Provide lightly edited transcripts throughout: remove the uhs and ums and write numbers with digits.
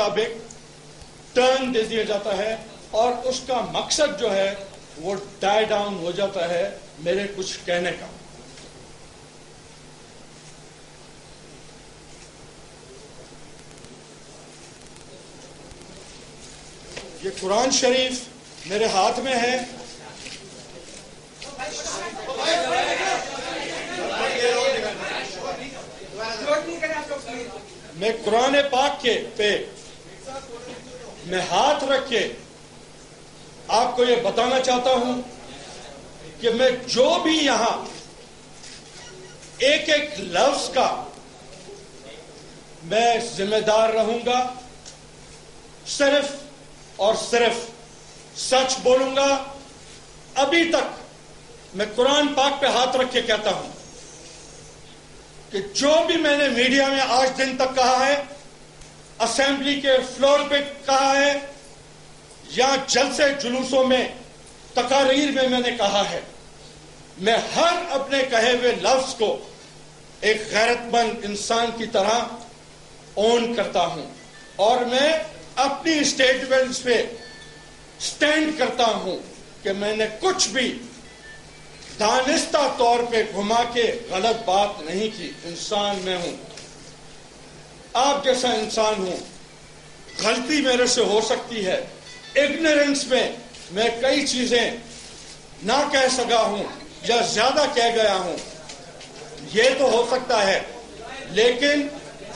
مطابق ٹرن دے دیا جاتا ہے اور اس کا مقصد جو ہے وہ ڈائی ڈاؤن ہو جاتا ہے میرے کچھ کہنے کا. یہ قرآن شریف میرے ہاتھ میں ہے. میں قرآن پاک کے پہ میں ہاتھ رکھ کے آپ کو یہ بتانا چاہتا ہوں کہ میں جو بھی یہاں ایک ایک لفظ کا میں ذمہ دار رہوں گا. صرف اور صرف سچ بولوں گا. ابھی تک میں قرآن پاک پہ ہاتھ رکھ کے کہتا ہوں کہ جو بھی میں نے میڈیا میں آج دن تک کہا ہے, اسمبلی کے فلور پہ کہا ہے, یا جلسے جلوسوں میں تقاریر میں نے کہا ہے, میں ہر اپنے کہے ہوئے لفظ کو ایک غیرت مند انسان کی طرح اون کرتا ہوں اور میں اپنی اسٹیٹمنٹس پہ سٹینڈ کرتا ہوں کہ میں نے کچھ بھی دانستہ طور پہ گھما کے غلط بات نہیں کی. انسان میں ہوں, آپ جیسا انسان ہوں. غلطی میرے سے ہو سکتی ہے. اگنورنس میں کئی چیزیں نہ کہہ سکا ہوں یا زیادہ کہہ گیا ہوں, یہ تو ہو سکتا ہے. لیکن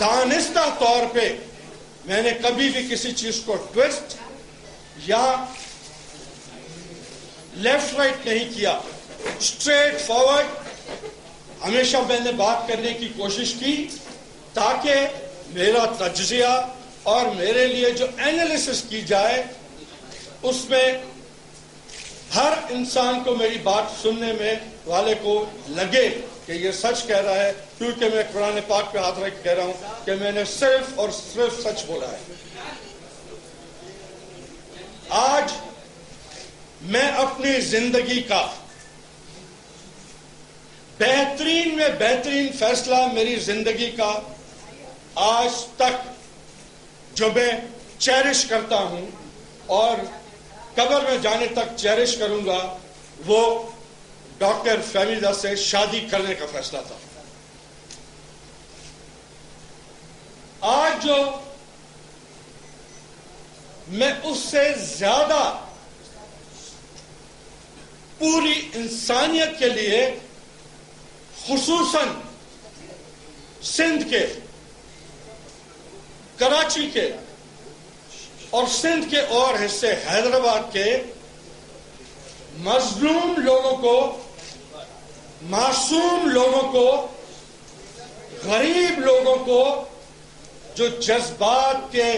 دانستہ طور پہ میں نے کبھی بھی کسی چیز کو ٹویسٹ یا لیفٹ رائٹ نہیں کیا. اسٹریٹ فارورڈ ہمیشہ میں نے بات کرنے کی کوشش کی تاکہ میرا تجزیہ اور میرے لیے جو اینالیسس کی جائے اس میں ہر انسان کو میری بات سننے میں والے کو لگے کہ یہ سچ کہہ رہا ہے, کیونکہ میں قرآن پاک پہ ہاتھ رکھ کے کہہ رہا ہوں کہ میں نے صرف اور صرف سچ بولا ہے. آج میں اپنی زندگی کا بہترین میں بہترین فیصلہ میری زندگی کا آج تک جو میں چیرش کرتا ہوں اور قبر میں جانے تک چیرش کروں گا, وہ ڈاکٹر فہمیدہ سے شادی کرنے کا فیصلہ تھا. آج جو میں اس سے زیادہ پوری انسانیت کے لیے, خصوصاً سندھ کے, کراچی کے اور سندھ کے اور حصے, حیدرآباد کے مظلوم لوگوں کو, معصوم لوگوں کو, غریب لوگوں کو, جو جذبات کے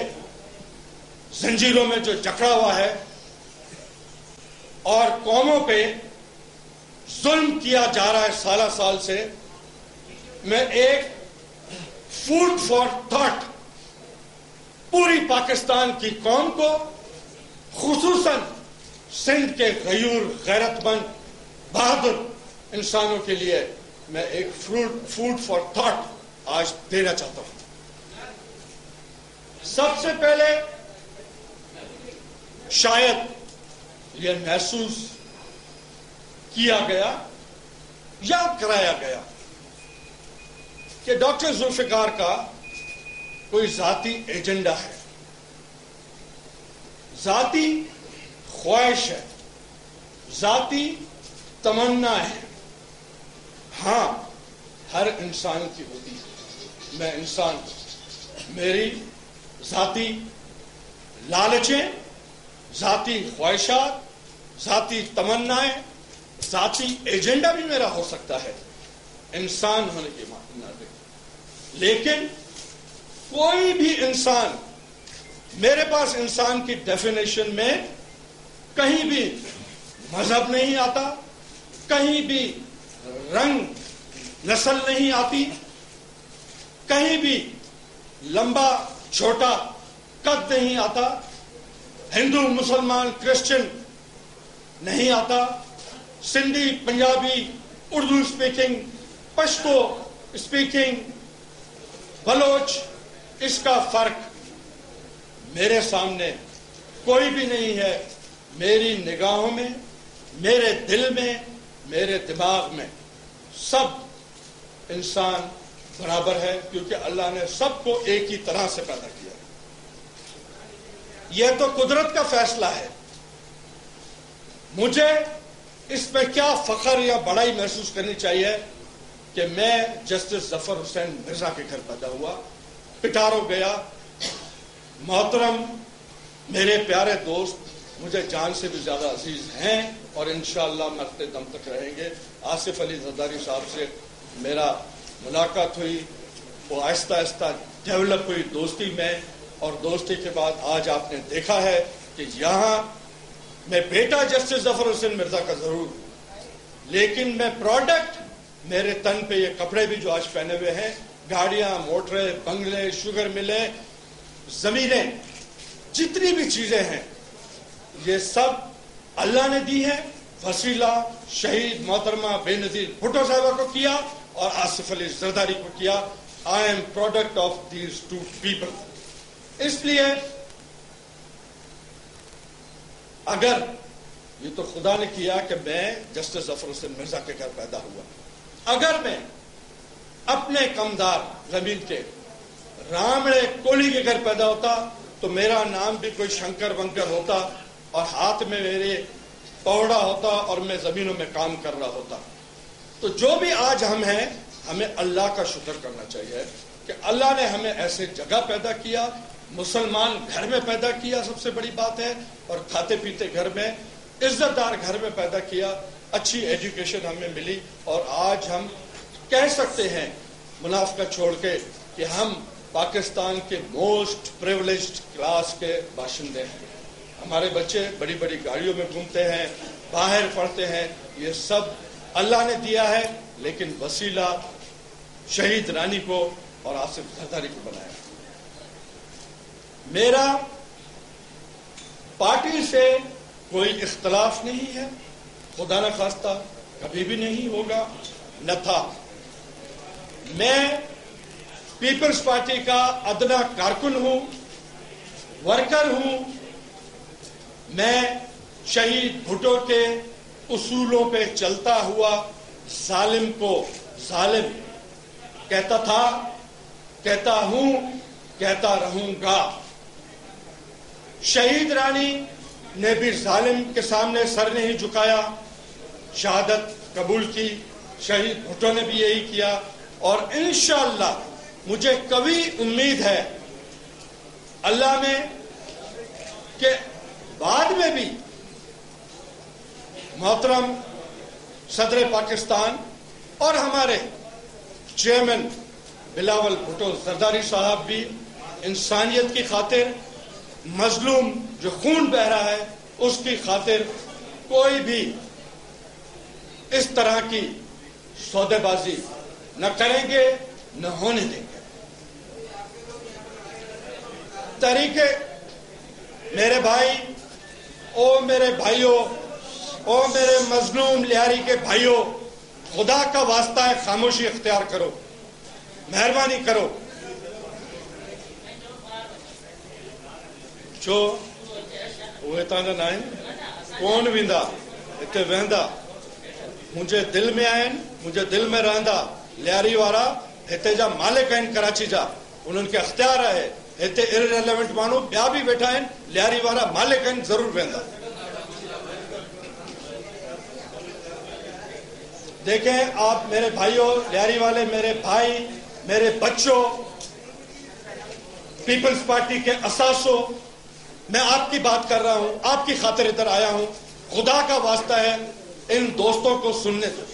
زنجیروں میں جو جکڑا ہوا ہے اور قوموں پہ ظلم کیا جا رہا ہے سالہ سال سے, میں ایک فوڈ فار تھاٹ پوری پاکستان کی قوم کو, خصوصاً سندھ کے غیور, غیرت مند, بہادر انسانوں کے لیے میں ایک فوڈ فار تھاٹ آج دینا چاہتا ہوں. سب سے پہلے شاید یہ محسوس کیا گیا یا کرایا گیا کہ ڈاکٹر ذوالفقار کا کوئی ذاتی ایجنڈا ہے, ذاتی خواہش ہے, ذاتی تمنا ہے. ہاں, ہر انسان کی ہوتی ہے. میں انسان, میری ذاتی لالچیں, ذاتی خواہشات, ذاتی تمنائیں, ذاتی ایجنڈا بھی میرا ہو سکتا ہے انسان ہونے کے ناطے. لیکن کوئی بھی انسان, میرے پاس انسان کی ڈیفینیشن میں کہیں بھی مذہب نہیں آتا, کہیں بھی رنگ نسل نہیں آتی, کہیں بھی لمبا چھوٹا قد نہیں آتا, ہندو مسلمان کرسچن نہیں آتا, سندھی پنجابی اردو اسپیکنگ پشتو اسپیکنگ بلوچ, اس کا فرق میرے سامنے کوئی بھی نہیں ہے. میری نگاہوں میں، میرے دل میں، میرے دماغ میں سب انسان برابر ہے، کیونکہ اللہ نے سب کو ایک ہی طرح سے پیدا کیا. یہ تو قدرت کا فیصلہ ہے. مجھے اس پہ کیا فخر یا بڑائی محسوس کرنی چاہیے کہ میں جسٹس ظفر حسین مرزا کے گھر پیدا ہوا، پٹارو گیا. محترم میرے پیارے دوست مجھے جان سے بھی زیادہ عزیز ہیں اور انشاءاللہ مرتے دم تک رہیں گے. آصف علی زرداری صاحب سے میرا ملاقات ہوئی، وہ آہستہ آہستہ ڈیولپ ہوئی دوستی میں، اور دوستی کے بعد آج آپ نے دیکھا ہے کہ یہاں میں بیٹا جسٹس ظفر حسین مرزا کا ضرور ہوں، لیکن میں پروڈکٹ، میرے تن پہ یہ کپڑے بھی جو آج پہنے ہوئے ہیں، گاڑیاں، موٹریں، بنگلے، شوگر ملیں، زمینیں، جتنی بھی چیزیں ہیں، یہ سب اللہ نے دی ہے. وسیلہ شہید محترمہ بے نظیر بھٹو صاحبہ کو کیا اور آصف علی زرداری کو کیا. I am product of these two people. اس لیے اگر یہ تو خدا نے کیا کہ میں جسٹس ظفر حسین مرزا کے گھر پیدا ہوا، اگر میں اپنے کمدار زمین کے رامڑے کولی کے گھر پیدا ہوتا تو میرا نام بھی کوئی شنکر ونکر ہوتا اور ہاتھ میں میرے پوڑا ہوتا اور میں زمینوں میں کام کر رہا ہوتا. تو جو بھی آج ہم ہیں، ہمیں اللہ کا شکر کرنا چاہیے کہ اللہ نے ہمیں ایسے جگہ پیدا کیا، مسلمان گھر میں پیدا کیا، سب سے بڑی بات ہے، اور کھاتے پیتے گھر میں، عزت دار گھر میں پیدا کیا، اچھی ایجوکیشن ہمیں ملی، اور آج ہم کہہ سکتے ہیں منافقت چھوڑ کے کہ ہم پاکستان کے موسٹ پریولیجڈ کلاس کے باشندے ہیں. ہمارے بچے بڑی بڑی گاڑیوں میں گھومتے ہیں، باہر پڑھتے ہیں، یہ سب اللہ نے دیا ہے، لیکن وسیلہ شہید رانی کو اور آصف زرداری کو بنایا. میرا پارٹی سے کوئی اختلاف نہیں ہے، خدا نہ خواستہ کبھی بھی نہیں ہوگا، نہ تھا. میں پیپلز پارٹی کا ادنا کارکن ہوں، ورکر ہوں. میں شہید بھٹو کے اصولوں پہ چلتا ہوا ظالم کو ظالم کہتا تھا، کہتا ہوں، کہتا رہوں گا. شہید رانی نے بھی ظالم کے سامنے سر نہیں جھکایا، شہادت قبول کی. شہید بھٹو نے بھی یہی کیا، اور انشاءاللہ مجھے کبھی امید ہے اللہ میں کہ بعد میں بھی محترم صدر پاکستان اور ہمارے چیئرمین بلاول بھٹو زرداری صاحب بھی انسانیت کی خاطر، مظلوم جو خون بہ رہا ہے اس کی خاطر کوئی بھی اس طرح کی سودے بازی نہ کریں گے، نہ ہونے دیں گے. طریقے میرے بھائی، او میرے بھائیوں، او میرے مظلوم لیاری کے بھائیوں، خدا کا واسطہ ہے خاموشی اختیار کرو، مہربانی کرو. چھو وہ تانا نائیں کون ویندا اتنے وہندا، مجھے دل میں آئین، مجھے دل میں رہندا. لیاری وارا ہتے جا مالک آئین کراچی جا، انہوں کے اختیار ہے. ہتے ارریلیونٹ مانو بیا بھی بیٹھا ہے، لیاری وارا مالک آئین ضرور وہندا. دیکھیں آپ میرے بھائیوں، لیاری والے میرے بھائی، میرے بچوں، پیپلز پارٹی کے اساسوں، میں آپ کی بات کر رہا ہوں، آپ کی خاطر ادھر آیا ہوں. خدا کا واسطہ ہے ان دوستوں کو سننے دو.